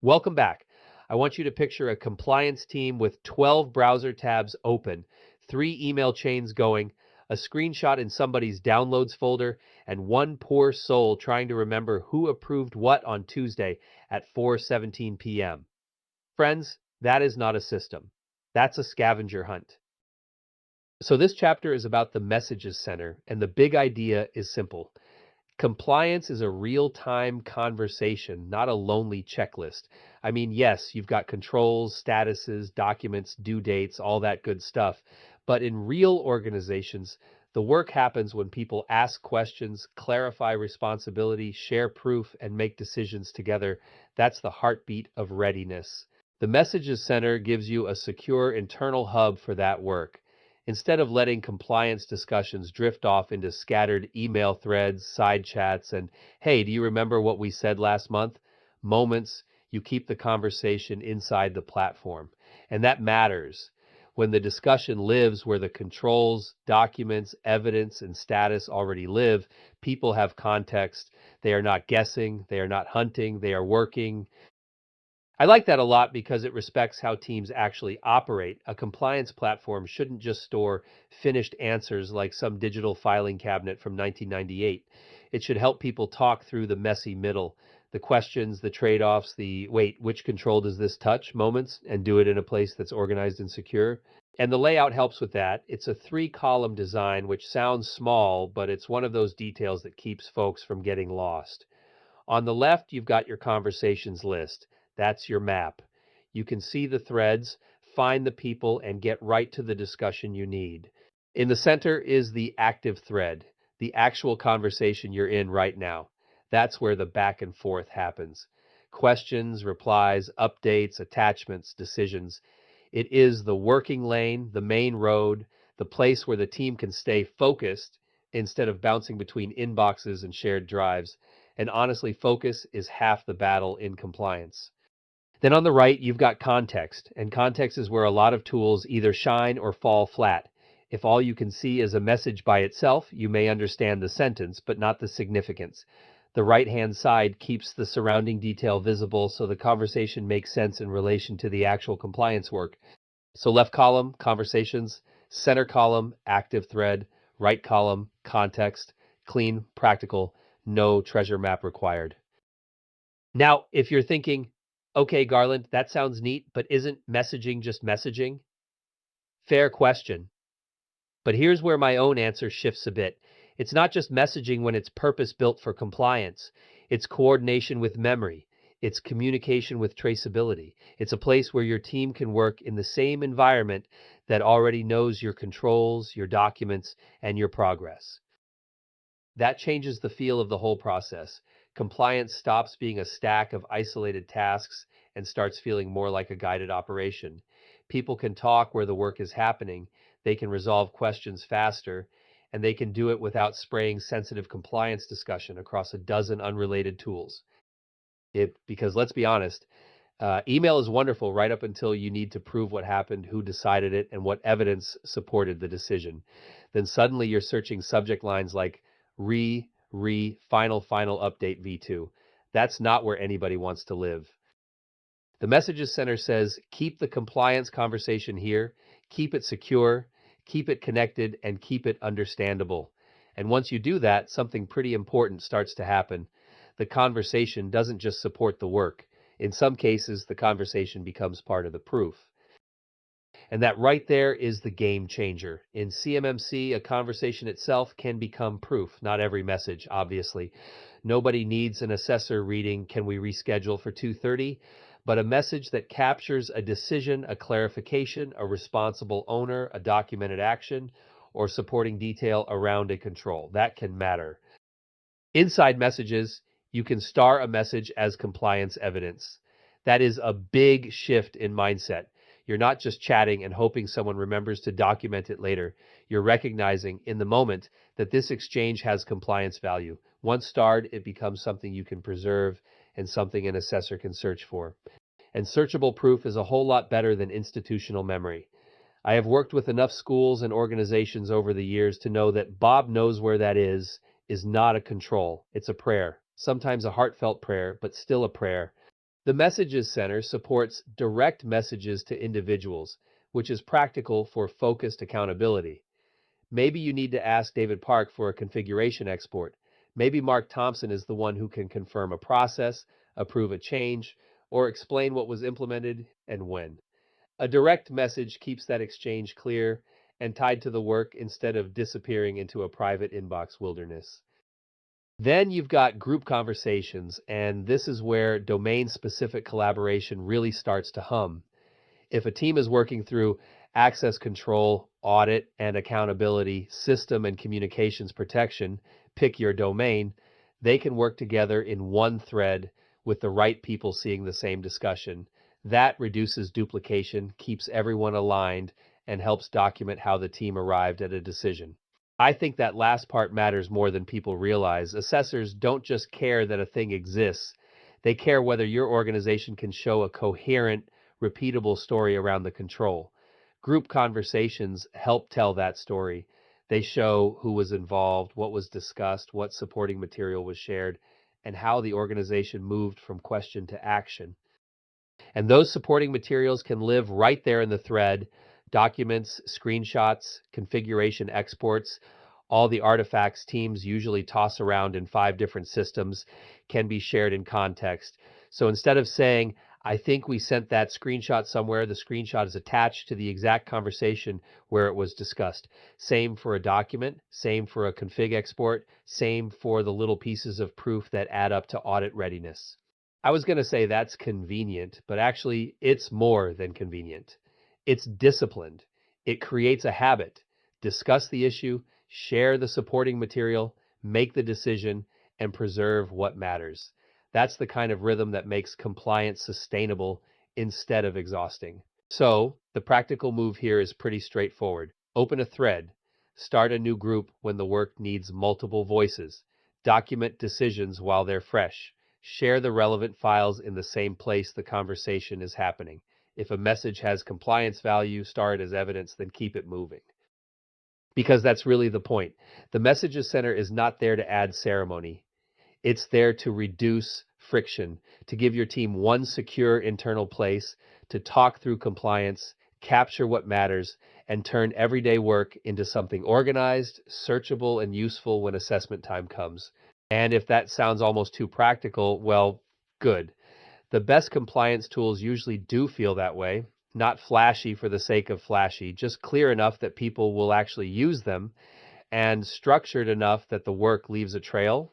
Welcome back. I want you to picture a compliance team with 12 browser tabs open, 3 email chains going, a screenshot in somebody's downloads folder, and one poor soul trying to remember who approved what on Tuesday at 4:17 p.m. Friends, that is not a system. That's a scavenger hunt. So this chapter is about the messages center, and the big idea is simple. Compliance is a real-time conversation, not a lonely checklist. I mean, yes, you've got controls, statuses, documents, due dates, all that good stuff. But in real organizations, the work happens when people ask questions, clarify responsibility, share proof, and make decisions together. That's the heartbeat of readiness. The Messages Center gives you a secure internal hub for that work. Instead of letting compliance discussions drift off into scattered email threads, side chats, and, hey, do you remember what we said last month? Moments, you keep the conversation inside the platform. And that matters. When the discussion lives where the controls, documents, evidence, and status already live, people have context. They are not guessing, they are not hunting, they are working. I like that a lot because it respects how teams actually operate. A compliance platform shouldn't just store finished answers like some digital filing cabinet from 1998. It should help people talk through the messy middle, the questions, the trade-offs, the wait, which control does this touch moments, and do it in a place that's organized and secure. And the layout helps with that. It's a 3-column design, which sounds small, but it's one of those details that keeps folks from getting lost. On the left, you've got your conversations list. That's your map. You can see the threads, find the people, and get right to the discussion you need. In the center is the active thread, the actual conversation you're in right now. That's where the back and forth happens. Questions, replies, updates, attachments, decisions. It is the working lane, the main road, the place where the team can stay focused instead of bouncing between inboxes and shared drives. And honestly, focus is half the battle in compliance. Then on the right, you've got context, and context is where a lot of tools either shine or fall flat. If all you can see is a message by itself, you may understand the sentence, but not the significance. The right-hand side keeps the surrounding detail visible so the conversation makes sense in relation to the actual compliance work. So left column, conversations, center column, active thread, right column, context, clean, practical, no treasure map required. Now, if you're thinking, okay, Garland, that sounds neat, but isn't messaging just messaging? Fair question. But here's where my own answer shifts a bit. It's not just messaging when it's purpose built for compliance. It's coordination with memory. It's communication with traceability. It's a place where your team can work in the same environment that already knows your controls, your documents, and your progress. That changes the feel of the whole process. Compliance stops being a stack of isolated tasks and starts feeling more like a guided operation. People can talk where the work is happening, they can resolve questions faster, and they can do it without spraying sensitive compliance discussion across a dozen unrelated tools. Because let's be honest, email is wonderful right up until you need to prove what happened, who decided it, and what evidence supported the decision. Then suddenly you're searching subject lines like final update V2. That's not where anybody wants to live. The Messages Center says keep the compliance conversation here, keep it secure, keep it connected, and keep it understandable. And once you do that, something pretty important starts to happen. The conversation doesn't just support the work. In some cases, the conversation becomes part of the proof. And that right there is the game changer. In CMMC, a conversation itself can become proof, not every message, obviously. Nobody needs an assessor reading, can we reschedule for 2:30? But a message that captures a decision, a clarification, a responsible owner, a documented action, or supporting detail around a control. That can matter. Inside messages, you can star a message as compliance evidence. That is a big shift in mindset. You're not just chatting and hoping someone remembers to document it later. You're recognizing in the moment that this exchange has compliance value. Once starred, it becomes something you can preserve and something an assessor can search for. And searchable proof is a whole lot better than institutional memory. I have worked with enough schools and organizations over the years to know that Bob knows where that is not a control. It's a prayer, sometimes a heartfelt prayer, but still a prayer. The Messages Center supports direct messages to individuals, which is practical for focused accountability. Maybe you need to ask David Park for a configuration export. Maybe Mark Thompson is the one who can confirm a process, approve a change, or explain what was implemented and when. A direct message keeps that exchange clear and tied to the work instead of disappearing into a private inbox wilderness. Then you've got group conversations, and this is where domain-specific collaboration really starts to hum. If a team is working through access control, audit and accountability, system and communications protection, pick your domain, they can work together in one thread with the right people seeing the same discussion. That reduces duplication, keeps everyone aligned, and helps document how the team arrived at a decision. I think that last part matters more than people realize. Assessors don't just care that a thing exists. They care whether your organization can show a coherent, repeatable story around the control. Group conversations help tell that story. They show who was involved, what was discussed, what supporting material was shared, and how the organization moved from question to action. And those supporting materials can live right there in the thread. Documents, screenshots, configuration exports, all the artifacts teams usually toss around in 5 different systems can be shared in context. So instead of saying, I think we sent that screenshot somewhere, the screenshot is attached to the exact conversation where it was discussed. Same for a document, same for a config export, same for the little pieces of proof that add up to audit readiness. I was going to say that's convenient, but actually, it's more than convenient. It's disciplined. It creates a habit. Discuss the issue, share the supporting material, make the decision, and preserve what matters. That's the kind of rhythm that makes compliance sustainable instead of exhausting. So, the practical move here is pretty straightforward. Open a thread, start a new group when the work needs multiple voices, document decisions while they're fresh, share the relevant files in the same place the conversation is happening. If a message has compliance value, star it as evidence, then keep it moving. Because that's really the point. The Messages Center is not there to add ceremony. It's there to reduce friction, to give your team one secure internal place to talk through compliance, capture what matters, and turn everyday work into something organized, searchable, and useful when assessment time comes. And if that sounds almost too practical, well, good. The best compliance tools usually do feel that way, not flashy for the sake of flashy, just clear enough that people will actually use them and structured enough that the work leaves a trail